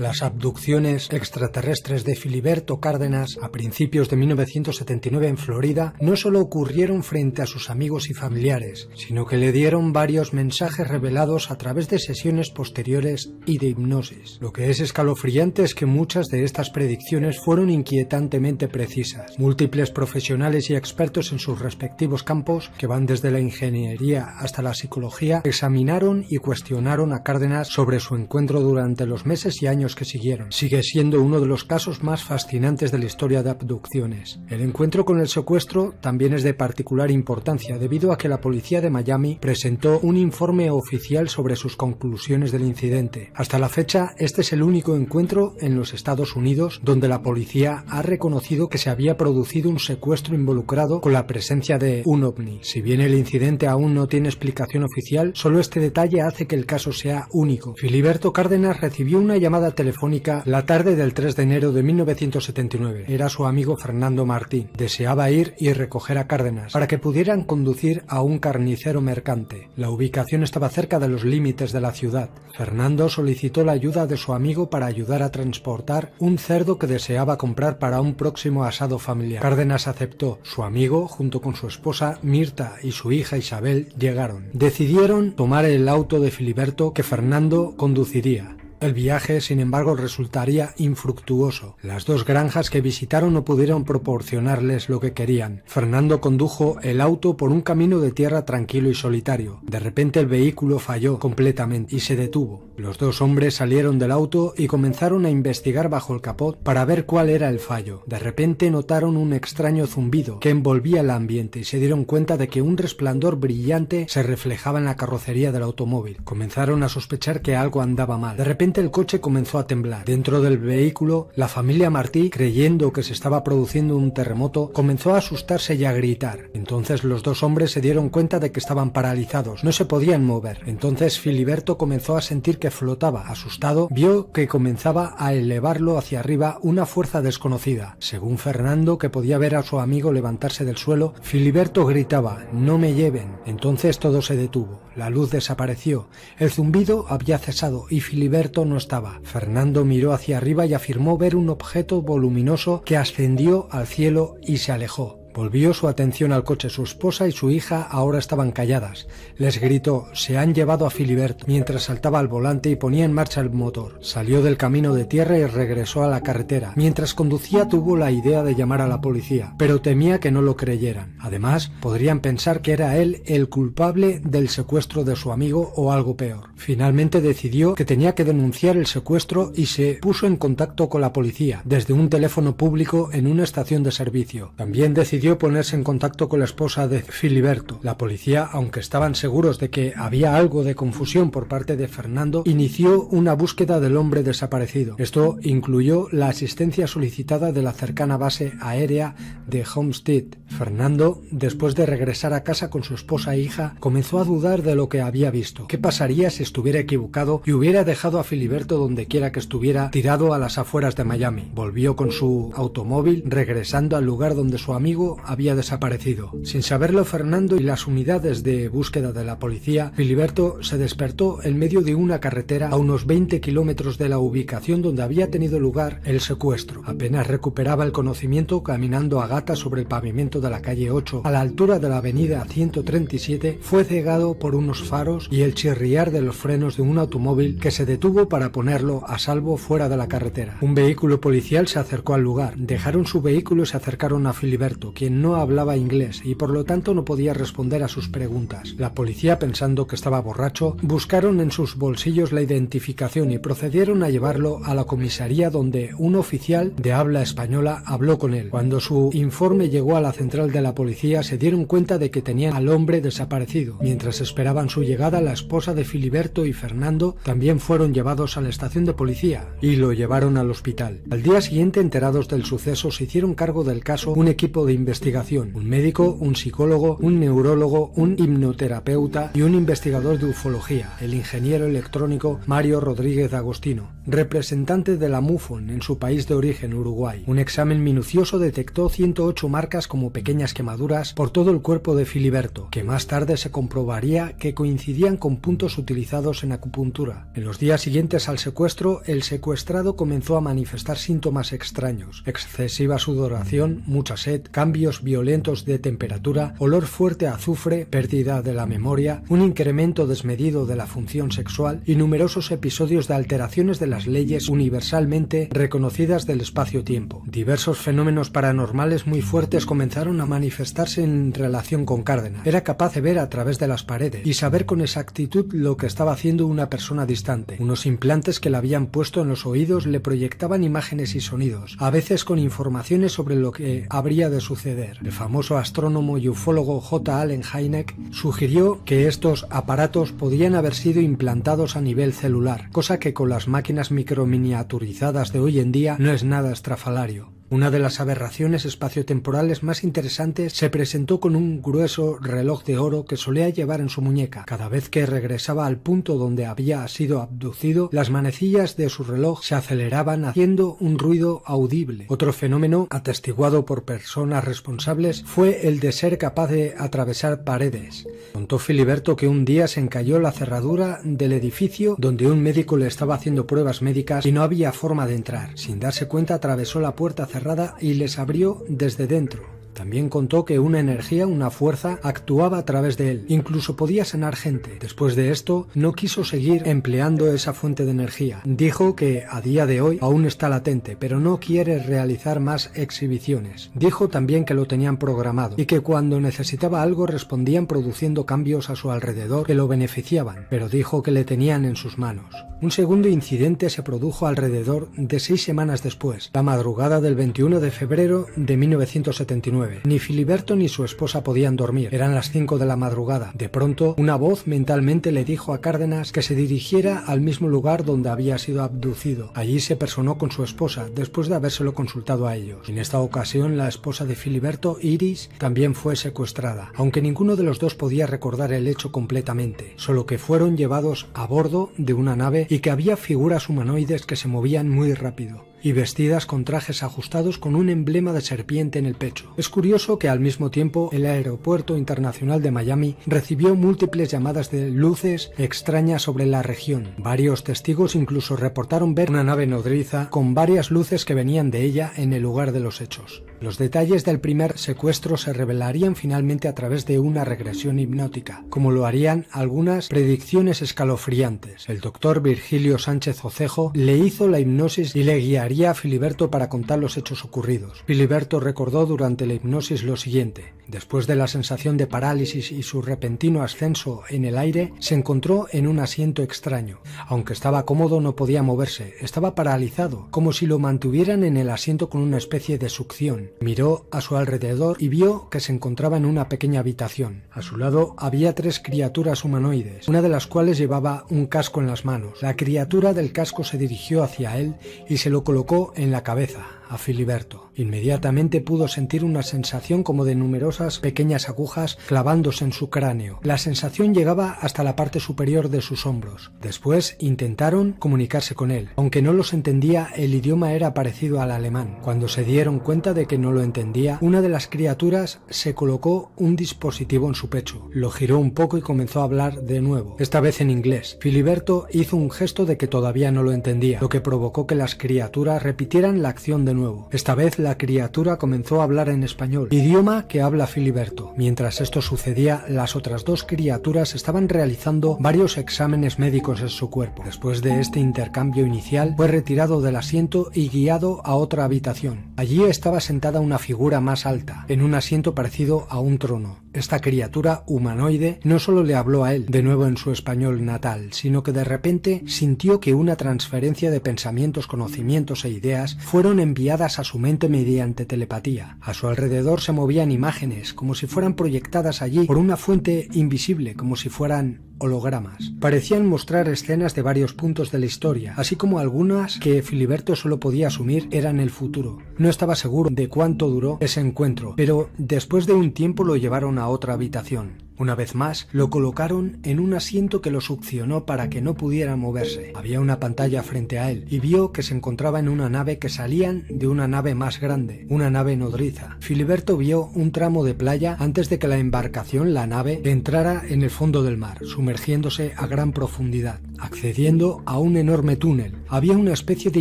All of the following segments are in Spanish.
Las abducciones extraterrestres de Filiberto Cárdenas a principios de 1979 en Florida no solo ocurrieron frente a sus amigos y familiares, sino que le dieron varios mensajes revelados a través de sesiones posteriores y de hipnosis. Lo que es escalofriante es que muchas de estas predicciones fueron inquietantemente precisas. Múltiples profesionales y expertos en sus respectivos campos, que van desde la ingeniería hasta la psicología, examinaron y cuestionaron a Cárdenas sobre su encuentro durante los meses y años que siguieron. Sigue siendo uno de los casos más fascinantes de la historia de abducciones. El encuentro con el secuestro también es de particular importancia debido a que la policía de Miami presentó un informe oficial sobre sus conclusiones del incidente. Hasta la fecha, este es el único encuentro en los Estados Unidos donde la policía ha reconocido que se había producido un secuestro involucrado con la presencia de un ovni. Si bien el incidente aún no tiene explicación oficial, solo este detalle hace que el caso sea único. Filiberto Cárdenas recibió una llamada telefónica la tarde del 3 de enero de 1979. Era su amigo Fernando Martín. Deseaba ir y recoger a Cárdenas para que pudieran conducir a un carnicero mercante. La ubicación estaba cerca de los límites de la ciudad. Fernando solicitó la ayuda de su amigo para ayudar a transportar un cerdo que deseaba comprar para un próximo asado familiar. Cárdenas aceptó. Su amigo, junto con su esposa Mirta y su hija Isabel, llegaron. Decidieron tomar el auto de Filiberto que Fernando conduciría. El viaje, sin embargo, resultaría infructuoso. Las dos granjas que visitaron no pudieron proporcionarles lo que querían. Fernando condujo el auto por un camino de tierra tranquilo y solitario. De repente el vehículo falló completamente y se detuvo. Los dos hombres salieron del auto y comenzaron a investigar bajo el capot para ver cuál era el fallo. De repente notaron un extraño zumbido que envolvía el ambiente y se dieron cuenta de que un resplandor brillante se reflejaba en la carrocería del automóvil. Comenzaron a sospechar que algo andaba mal. De repente el coche comenzó a temblar. Dentro del vehículo, la familia Martí, creyendo que se estaba produciendo un terremoto, comenzó a asustarse y a gritar. Entonces los dos hombres se dieron cuenta de que estaban paralizados, no se podían mover. Entonces Filiberto comenzó a sentir que flotaba. Asustado, vio que comenzaba a elevarlo hacia arriba una fuerza desconocida. Según Fernando, que podía ver a su amigo levantarse del suelo, Filiberto gritaba: "¡No me lleven!". Entonces todo se detuvo. La luz desapareció. El zumbido había cesado y Filiberto no estaba. Fernando miró hacia arriba y afirmó ver un objeto voluminoso que ascendió al cielo y se alejó. Volvió su atención al coche. Su esposa y su hija ahora estaban calladas. Les gritó: "Se han llevado a Filiberto", mientras saltaba al volante y ponía en marcha el motor. Salió del camino de tierra y regresó a la carretera. Mientras conducía tuvo la idea de llamar a la policía, pero temía que no lo creyeran. Además, podrían pensar que era él el culpable del secuestro de su amigo o algo peor. Finalmente decidió que tenía que denunciar el secuestro y se puso en contacto con la policía desde un teléfono público en una estación de servicio. También decidió ponerse en contacto con la esposa de Filiberto. La policía, aunque estaban seguros de que había algo de confusión por parte de Fernando, inició una búsqueda del hombre desaparecido. Esto incluyó la asistencia solicitada de la cercana base aérea de Homestead. Fernando, después de regresar a casa con su esposa e hija, comenzó a dudar de lo que había visto. ¿Qué pasaría si estuviera equivocado y hubiera dejado a Filiberto donde quiera que estuviera, tirado a las afueras de Miami? Volvió con su automóvil, regresando al lugar donde su amigo había desaparecido. Sin saberlo Fernando y las unidades de búsqueda de la policía, Filiberto se despertó en medio de una carretera a unos 20 kilómetros de la ubicación donde había tenido lugar el secuestro. Apenas recuperaba el conocimiento caminando a gatas sobre el pavimento de la calle 8, a la altura de la avenida 137, fue cegado por unos faros y el chirriar de los frenos de un automóvil que se detuvo para ponerlo a salvo fuera de la carretera. Un vehículo policial se acercó al lugar. Dejaron su vehículo y se acercaron a Filiberto, quien no hablaba inglés y por lo tanto no podía responder a sus preguntas. La policía, pensando que estaba borracho, buscaron en sus bolsillos la identificación y procedieron a llevarlo a la comisaría, donde un oficial de habla española habló con él. Cuando su informe llegó a la central de la policía, se dieron cuenta de que tenían al hombre desaparecido. Mientras esperaban su llegada, la esposa de Filiberto y Fernando también fueron llevados a la estación de policía y lo llevaron al hospital. Al día siguiente, enterados del suceso, se hicieron cargo del caso un equipo de investigación investigación: un médico, un psicólogo, un neurólogo, un hipnoterapeuta y un investigador de ufología, el ingeniero electrónico Mario Rodríguez Agostino, representante de la MUFON en su país de origen, Uruguay. Un examen minucioso detectó 108 marcas como pequeñas quemaduras por todo el cuerpo de Filiberto, que más tarde se comprobaría que coincidían con puntos utilizados en acupuntura. En los días siguientes al secuestro, el secuestrado comenzó a manifestar síntomas extraños: excesiva sudoración, mucha sed, cambios violentos de temperatura, olor fuerte a azufre, pérdida de la memoria, un incremento desmedido de la función sexual y numerosos episodios de alteraciones de las leyes universalmente reconocidas del espacio-tiempo. Diversos fenómenos paranormales muy fuertes comenzaron a manifestarse en relación con Cárdenas. Era capaz de ver a través de las paredes y saber con exactitud lo que estaba haciendo una persona distante. Unos implantes que le habían puesto en los oídos le proyectaban imágenes y sonidos, a veces con informaciones sobre lo que habría de suceder. El famoso astrónomo y ufólogo J. Allen Hynek sugirió que estos aparatos podían haber sido implantados a nivel celular, cosa que con las máquinas microminiaturizadas de hoy en día no es nada estrafalario. Una de las aberraciones espaciotemporales más interesantes se presentó con un grueso reloj de oro que solía llevar en su muñeca. Cada vez que regresaba al punto donde había sido abducido, las manecillas de su reloj se aceleraban haciendo un ruido audible. Otro fenómeno atestiguado por personas responsables fue el de ser capaz de atravesar paredes. Contó Filiberto que un día se encalló la cerradura del edificio donde un médico le estaba haciendo pruebas médicas y no había forma de entrar. Sin darse cuenta, atravesó la puerta cerrada y les abrió desde dentro. También contó que una energía, una fuerza, actuaba a través de él. Incluso podía sanar gente. Después de esto, no quiso seguir empleando esa fuente de energía. Dijo que a día de hoy aún está latente, pero no quiere realizar más exhibiciones. Dijo también que lo tenían programado y que cuando necesitaba algo respondían produciendo cambios a su alrededor que lo beneficiaban, pero dijo que le tenían en sus manos. Un segundo incidente se produjo alrededor de 6 semanas después, la madrugada del 21 de febrero de 1979. Ni Filiberto ni su esposa podían dormir. Eran las 5 de la madrugada. De pronto, una voz mentalmente le dijo a Cárdenas que se dirigiera al mismo lugar donde había sido abducido. Allí se personó con su esposa, después de habérselo consultado a ellos. En esta ocasión, la esposa de Filiberto, Iris, también fue secuestrada, aunque ninguno de los dos podía recordar el hecho completamente, solo que fueron llevados a bordo de una nave y que había figuras humanoides que se movían muy rápido y vestidas con trajes ajustados con un emblema de serpiente en el pecho. Es curioso que al mismo tiempo el Aeropuerto Internacional de Miami recibió múltiples llamadas de luces extrañas sobre la región. Varios testigos incluso reportaron ver una nave nodriza con varias luces que venían de ella en el lugar de los hechos. Los detalles del primer secuestro se revelarían finalmente a través de una regresión hipnótica, como lo harían algunas predicciones escalofriantes. El doctor Virgilio Sánchez Ocejo le hizo la hipnosis y le guiaría a Filiberto para contar los hechos ocurridos. Filiberto recordó durante la hipnosis lo siguiente: después de la sensación de parálisis y su repentino ascenso en el aire, se encontró en un asiento extraño. Aunque estaba cómodo, no podía moverse, estaba paralizado, como si lo mantuvieran en el asiento con una especie de succión. Miró a su alrededor y vio que se encontraba en una pequeña habitación. A su lado había 3 criaturas humanoides, una de las cuales llevaba un casco en las manos. La criatura del casco se dirigió hacia él y se lo colocó en la cabeza a Filiberto. Inmediatamente pudo sentir una sensación como de numerosas pequeñas agujas clavándose en su cráneo. La sensación llegaba hasta la parte superior de sus hombros. Después intentaron comunicarse con él. Aunque no los entendía, el idioma era parecido al alemán. Cuando se dieron cuenta de que no lo entendía, una de las criaturas se colocó un dispositivo en su pecho. Lo giró un poco y comenzó a hablar de nuevo, esta vez en inglés. Filiberto hizo un gesto de que todavía no lo entendía, lo que provocó que las criaturas repitieran la acción de nuevo. Esta vez la criatura comenzó a hablar en español, idioma que habla Filiberto. Mientras esto sucedía, las otras 2 criaturas estaban realizando varios exámenes médicos en su cuerpo. Después de este intercambio inicial, fue retirado del asiento y guiado a otra habitación. Allí estaba sentada una figura más alta, en un asiento parecido a un trono. Esta criatura humanoide no solo le habló a él, de nuevo en su español natal, sino que de repente sintió que una transferencia de pensamientos, conocimientos e ideas fueron enviadas a su mente mediante telepatía. A su alrededor se movían imágenes, como si fueran proyectadas allí por una fuente invisible, como si fueran hologramas. Parecían mostrar escenas de varios puntos de la historia, así como algunas que Filiberto solo podía asumir eran el futuro. No estaba seguro de cuánto duró ese encuentro, pero después de un tiempo lo llevaron a otra habitación. Una vez más, lo colocaron en un asiento que lo succionó para que no pudiera moverse. Había una pantalla frente a él y vio que se encontraba en una nave que salían de una nave más grande, una nave nodriza. Filiberto vio un tramo de playa antes de que la embarcación, la nave, entrara en el fondo del mar, sumergiéndose a gran profundidad, accediendo a un enorme túnel. Había una especie de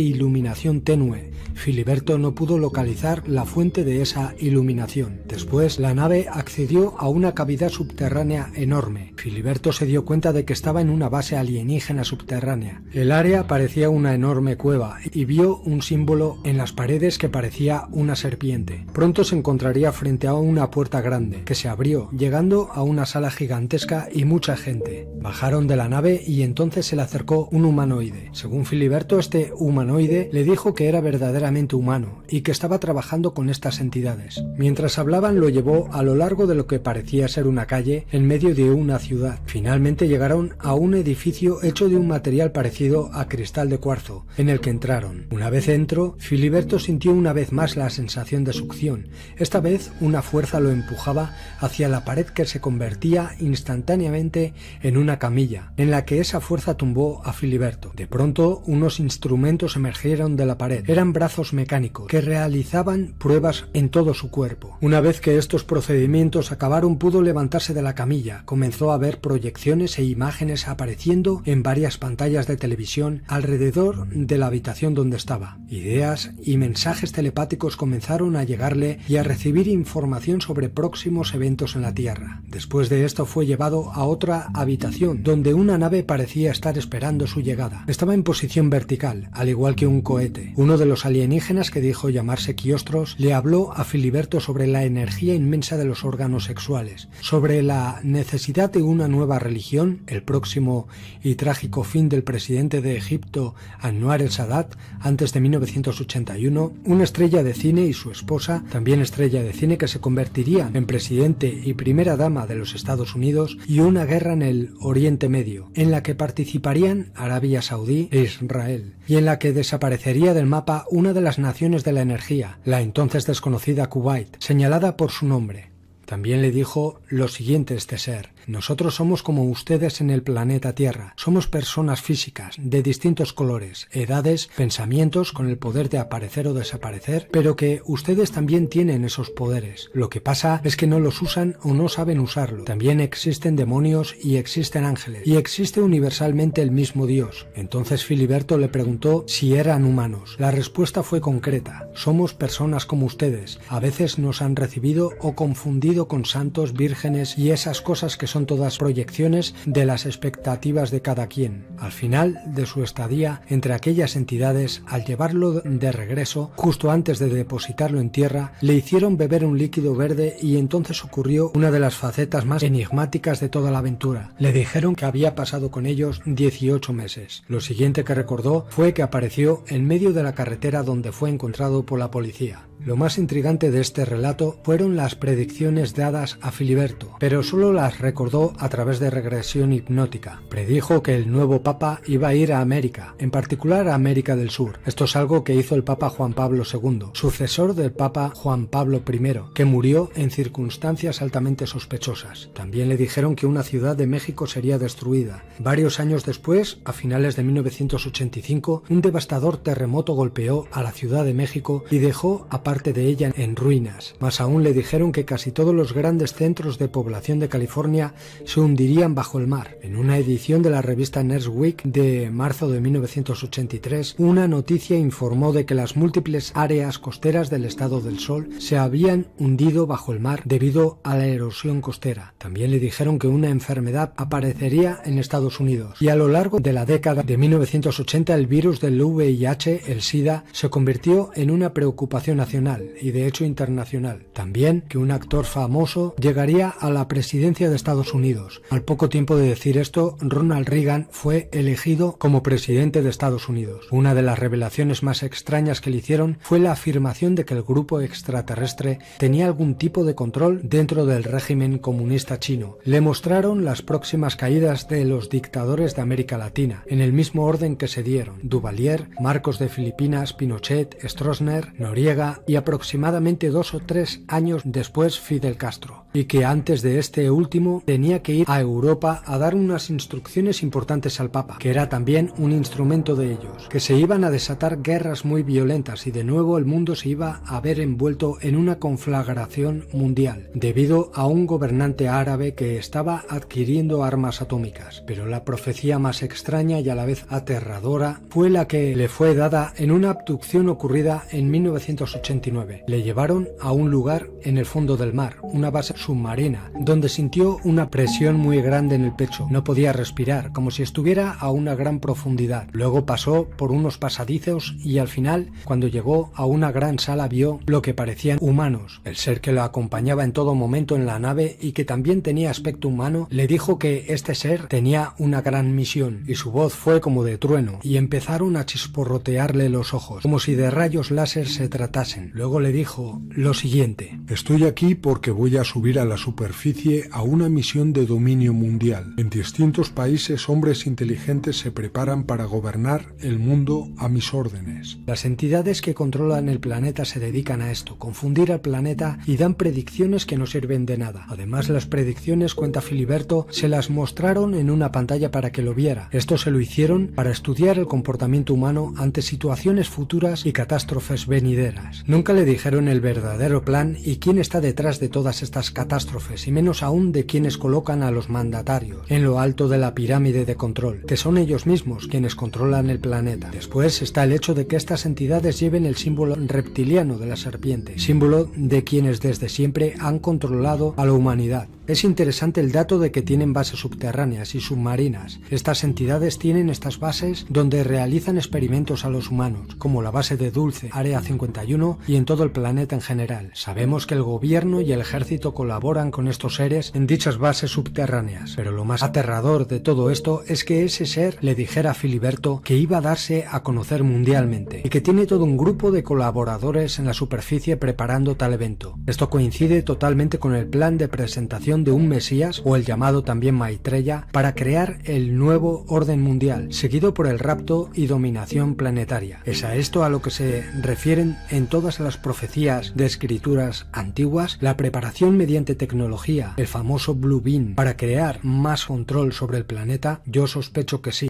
iluminación tenue. Filiberto no pudo localizar la fuente de esa iluminación. Después, la nave accedió a una cavidad subterránea enorme. Filiberto se dio cuenta de que estaba en una base alienígena subterránea. El área parecía una enorme cueva y vio un símbolo en las paredes que parecía una serpiente. Pronto se encontraría frente a una puerta grande que se abrió, llegando a una sala gigantesca y mucha gente. Bajaron de la nave y entonces se le acercó un humanoide. Según Filiberto, este humanoide le dijo que era verdaderamente humano y que estaba trabajando con estas entidades. Mientras hablaban, lo llevó a lo largo de lo que parecía ser una calle en medio de una ciudad. Finalmente llegaron a un edificio hecho de un material parecido a cristal de cuarzo, en el que entraron. Una vez dentro, Filiberto sintió una vez más la sensación de succión. Esta vez una fuerza lo empujaba hacia la pared que se convertía instantáneamente en una camilla, en la que esa fuerza tumbó a Filiberto. De pronto, unos instrumentos emergieron de la pared. Eran brazos mecánicos que realizaban pruebas en todo su cuerpo. Una vez que estos procedimientos acabaron, pudo levantarse de la camilla. Comenzó a ver proyecciones e imágenes apareciendo en varias pantallas de televisión alrededor de la habitación donde estaba. Ideas y mensajes telepáticos comenzaron a llegarle y a recibir información sobre próximos eventos en la Tierra. Después de esto fue llevado a otra habitación donde una nave parecía estar esperando su llegada. Estaba en posición vertical, al igual que un cohete. Uno de los alienígenas, que dijo llamarse Quiostros, le habló a Filiberto sobre la energía inmensa de los órganos sexuales, sobre la necesidad de una nueva religión, el próximo y trágico fin del presidente de Egipto, Anwar el-Sadat, antes de 1981, una estrella de cine y su esposa, también estrella de cine, que se convertirían en presidente y primera dama de los Estados Unidos, y una guerra en el Oriente Medio, en la que participarían Arabia Saudí e Israel, y en la que desaparecería del mapa una de las naciones de la energía, la entonces desconocida Kuwait, señalada por su nombre. También le dijo lo siguiente este ser: nosotros somos como ustedes en el planeta Tierra. Somos personas físicas, de distintos colores, edades, pensamientos, con el poder de aparecer o desaparecer, pero que ustedes también tienen esos poderes. Lo que pasa es que no los usan o no saben usarlo. También existen demonios y existen ángeles, y existe universalmente el mismo Dios. Entonces Filiberto le preguntó si eran humanos. La respuesta fue concreta: somos personas como ustedes. A veces nos han recibido o confundido con santos, vírgenes y esas cosas que son todas proyecciones de las expectativas de cada quien. Al final de su estadía entre aquellas entidades, al llevarlo de regreso, justo antes de depositarlo en tierra, le hicieron beber un líquido verde y entonces ocurrió una de las facetas más enigmáticas de toda la aventura. Le dijeron que había pasado con ellos 18 meses. Lo siguiente que recordó fue que apareció en medio de la carretera donde fue encontrado por la policía. Lo más intrigante de este relato fueron las predicciones dadas a Filiberto, pero solo las recordó a través de regresión hipnótica. Predijo que el nuevo Papa iba a ir a América, en particular a América del Sur. Esto es algo que hizo el Papa Juan Pablo II, sucesor del Papa Juan Pablo I, que murió en circunstancias altamente sospechosas. También le dijeron que una ciudad de México sería destruida. Varios años después, a finales de 1985, un devastador terremoto golpeó a la Ciudad de México y dejó a parte de ella en ruinas. Más aún, le dijeron que casi todos los grandes centros de población de California se hundirían bajo el mar. En una edición de la revista Newsweek de marzo de 1983, una noticia informó de que las múltiples áreas costeras del estado del Sol se habían hundido bajo el mar debido a la erosión costera. También le dijeron que una enfermedad aparecería en Estados Unidos, y a lo largo de la década de 1980 el virus del VIH, el SIDA, se convirtió en una preocupación nacional. nacional y de hecho internacional. También que un actor famoso llegaría a la presidencia de Estados Unidos. Al poco tiempo de decir esto, Ronald Reagan fue elegido como presidente de Estados Unidos. Una de las revelaciones más extrañas que le hicieron fue la afirmación de que el grupo extraterrestre tenía algún tipo de control dentro del régimen comunista chino. Le mostraron las próximas caídas de los dictadores de América Latina, en el mismo orden que se dieron: Duvalier, Marcos de Filipinas, Pinochet, Stroessner, Noriega y aproximadamente 2 o 3 años después Fidel Castro. Y que antes de este último tenía que ir a Europa a dar unas instrucciones importantes al Papa, que era también un instrumento de ellos, que se iban a desatar guerras muy violentas y de nuevo el mundo se iba a ver envuelto en una conflagración mundial, debido a un gobernante árabe que estaba adquiriendo armas atómicas. Pero la profecía más extraña y a la vez aterradora fue la que le fue dada en una abducción ocurrida en 1989. Le llevaron a un lugar en el fondo del mar, una base submarina, donde sintió una presión muy grande en el pecho. No podía respirar, como si estuviera a una gran profundidad. Luego pasó por unos pasadizos y al final, cuando llegó a una gran sala, vio lo que parecían humanos. El ser que lo acompañaba en todo momento en la nave y que también tenía aspecto humano, le dijo que este ser tenía una gran misión, y su voz fue como de trueno, y empezaron a chisporrotearle los ojos, como si de rayos láser se tratasen. Luego le dijo lo siguiente: estoy aquí porque voy a subir a la superficie a una misión de dominio mundial. En distintos países hombres inteligentes se preparan para gobernar el mundo a mis órdenes. Las entidades que controlan el planeta se dedican a esto, confundir al planeta, y dan predicciones que no sirven de nada. Además, las predicciones, cuenta Filiberto, se las mostraron en una pantalla para que lo viera. Esto se lo hicieron para estudiar el comportamiento humano ante situaciones futuras y catástrofes venideras. Nunca le dijeron el verdadero plan y quién está detrás de todas estas catástrofes, y menos aún de quienes colocan a los mandatarios en lo alto de la pirámide de control, que son ellos mismos quienes controlan el planeta. Después está el hecho de que estas entidades lleven el símbolo reptiliano de la serpiente, símbolo de quienes desde siempre han controlado a la humanidad. Es interesante el dato de que tienen bases subterráneas y submarinas. Estas entidades tienen estas bases donde realizan experimentos a los humanos, como la base de Dulce, Área 51, y en todo el planeta en general. Sabemos que el gobierno y el ejército colaboran con estos seres en dichas bases subterráneas, pero lo más aterrador de todo esto es que ese ser le dijera a Filiberto que iba a darse a conocer mundialmente, y que tiene todo un grupo de colaboradores en la superficie preparando tal evento. Esto coincide totalmente con el plan de presentación de un Mesías, o el llamado también Maitreya, para crear el nuevo orden mundial, seguido por el rapto y dominación planetaria. Es a esto a lo que se refieren en todas las profecías de escrituras antiguas, la preparación mediante tecnología, el famoso Blue Beam, para crear más control sobre el planeta. Yo sospecho que sí.